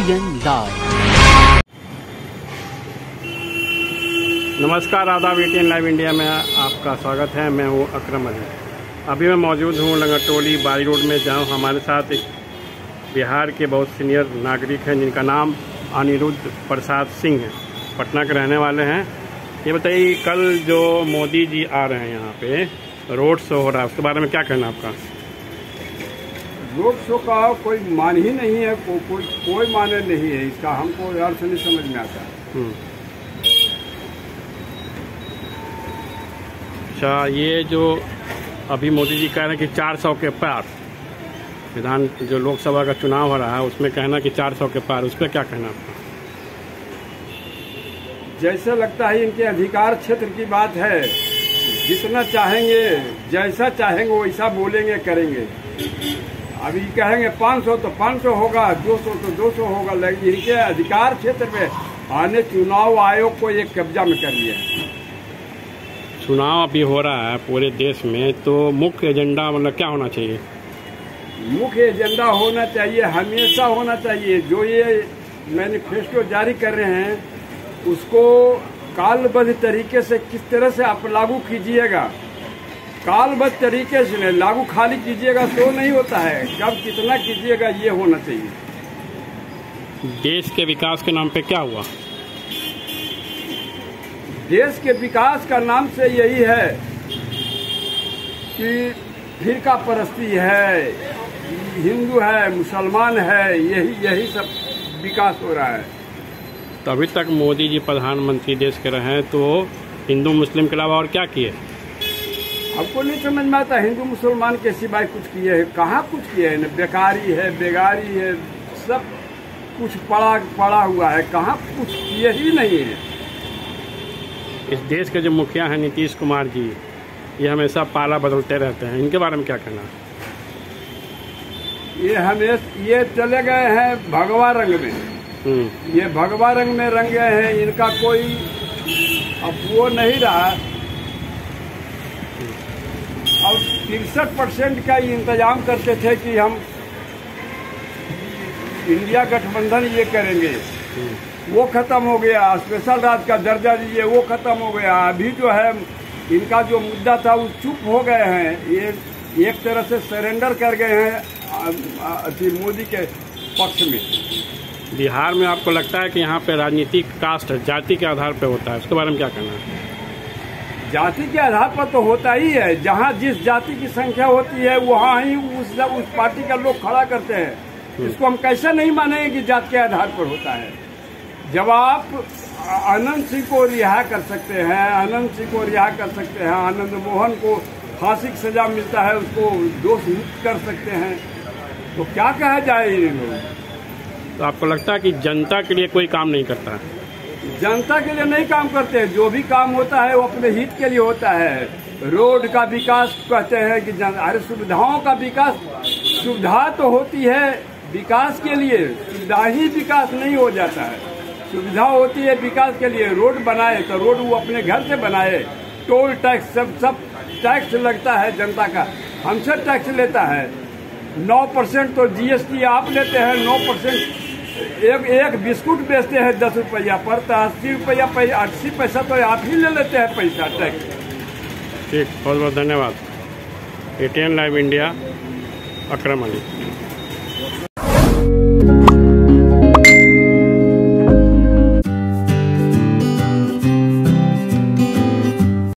ATN live. नमस्कार, आदाब। ATN live India में आपका स्वागत है। मैं हूं अकरम अली। अभी मैं मौजूद हूं लंगरटोली बाई रोड में, जहां हमारे साथ एक बिहार के बहुत सीनियर नागरिक हैं जिनका नाम अनिरुद्ध प्रसाद सिंह है, पटना के रहने वाले हैं। ये बताइए, कल जो मोदी जी आ रहे हैं यहाँ पे रोड शो हो रहा है, उसके बारे में क्या कहना आपका? रोड शो का कोई मान ही नहीं है, कोई माने नहीं है इसका। हमको अर्थ नहीं समझ में आता। अच्छा, ये जो अभी मोदी जी कह रहे हैं कि 400 के पार विधान जो लोकसभा का चुनाव हो रहा है, उसमें कहना कि 400 के पार, उस पर क्या कहना आपका? जैसे लगता है इनके अधिकार क्षेत्र की बात है। जितना चाहेंगे, जैसा चाहेंगे वैसा बोलेंगे, करेंगे। अभी कहेंगे 500 तो 500 होगा, 200 तो 200 होगा। लेकिन इनके अधिकार क्षेत्र में आने चुनाव आयोग को एक कब्जा में कर लिया। चुनाव अभी हो रहा है पूरे देश में, तो मुख्य एजेंडा मतलब क्या होना चाहिए? मुख्य एजेंडा होना चाहिए, हमेशा होना चाहिए। जो ये मैनिफेस्टो जारी कर रहे हैं उसको कालबद्ध तरीके से किस तरह से आप लागू कीजिएगा। कालबद्ध तरीके से नहीं, लागू खाली कीजिएगा तो नहीं होता है। कब कितना कीजिएगा ये होना चाहिए। देश के विकास के नाम पे क्या हुआ? देश के विकास का नाम से यही है कि फिरका परस्ती है, हिंदू है, मुसलमान है, यही सब विकास हो रहा है। तो अभी तक मोदी जी प्रधानमंत्री देश के रहे हैं, तो हिंदू मुस्लिम के अलावा और क्या किए? आपको नहीं समझ में आता। हिंदू मुसलमान के सिवाय कुछ किए हैं? कहाँ कुछ किए हैं? बेकारी है, बेगारी है, सब कुछ पड़ा हुआ है। कहाँ कुछ किए ही नहीं है। इस देश के जो मुखिया हैं नीतीश कुमार जी, ये हमेशा पाला बदलते रहते हैं, इनके बारे में क्या कहना? ये चले गए हैं भगवा रंग में। ये भगवा रंग में रंग गए हैं। इनका कोई अब वो नहीं रहा। और 63% का इंतजाम करते थे कि हम इंडिया गठबंधन ये करेंगे, वो खत्म हो गया। स्पेशल राज्य का दर्जा दीजिए, वो खत्म हो गया। अभी जो है इनका जो मुद्दा था वो चुप हो गए हैं। ये एक तरह से सरेंडर कर गए हैं मोदी के पक्ष में। बिहार में आपको लगता है कि यहाँ पे राजनीतिक कास्ट जाति के आधार पर होता है, उसके बारे में क्या कहना है? जाति के आधार पर तो होता ही है। जहाँ जिस जाति की संख्या होती है वहाँ ही उस पार्टी का लोग खड़ा करते हैं। इसको हम कैसे नहीं मानेंगे कि जाति के आधार पर होता है। जब आप अनंत सिंह को रिहा कर सकते हैं, आनंद मोहन को फांसी की सजा मिलता है, उसको दोष मुक्त कर सकते हैं, तो क्या कहा जाए इन लोग? तो आपको लगता है कि जनता के लिए कोई काम नहीं करता है? जनता के लिए नहीं काम करते हैं। जो भी काम होता है वो अपने हित के लिए होता है। रोड का विकास कहते हैं कि अरे सुविधाओं का विकास, सुविधा तो होती है विकास के लिए, सुविधा ही विकास नहीं हो जाता है। सुविधा होती है विकास के लिए। रोड बनाए तो रोड वो अपने घर से बनाए। टोल टैक्स सब टैक्स लगता है जनता का, हमसे टैक्स लेता है। 9% तो GST आप लेते हैं। 9% एक बिस्कुट बेचते हैं 10 रुपया पर, तो 80 पैसा तो आप ही ले लेते हैं पैसा टैक्स। ठीक, बहुत बहुत धन्यवाद। ATN लाइव इंडिया, अकरम अली।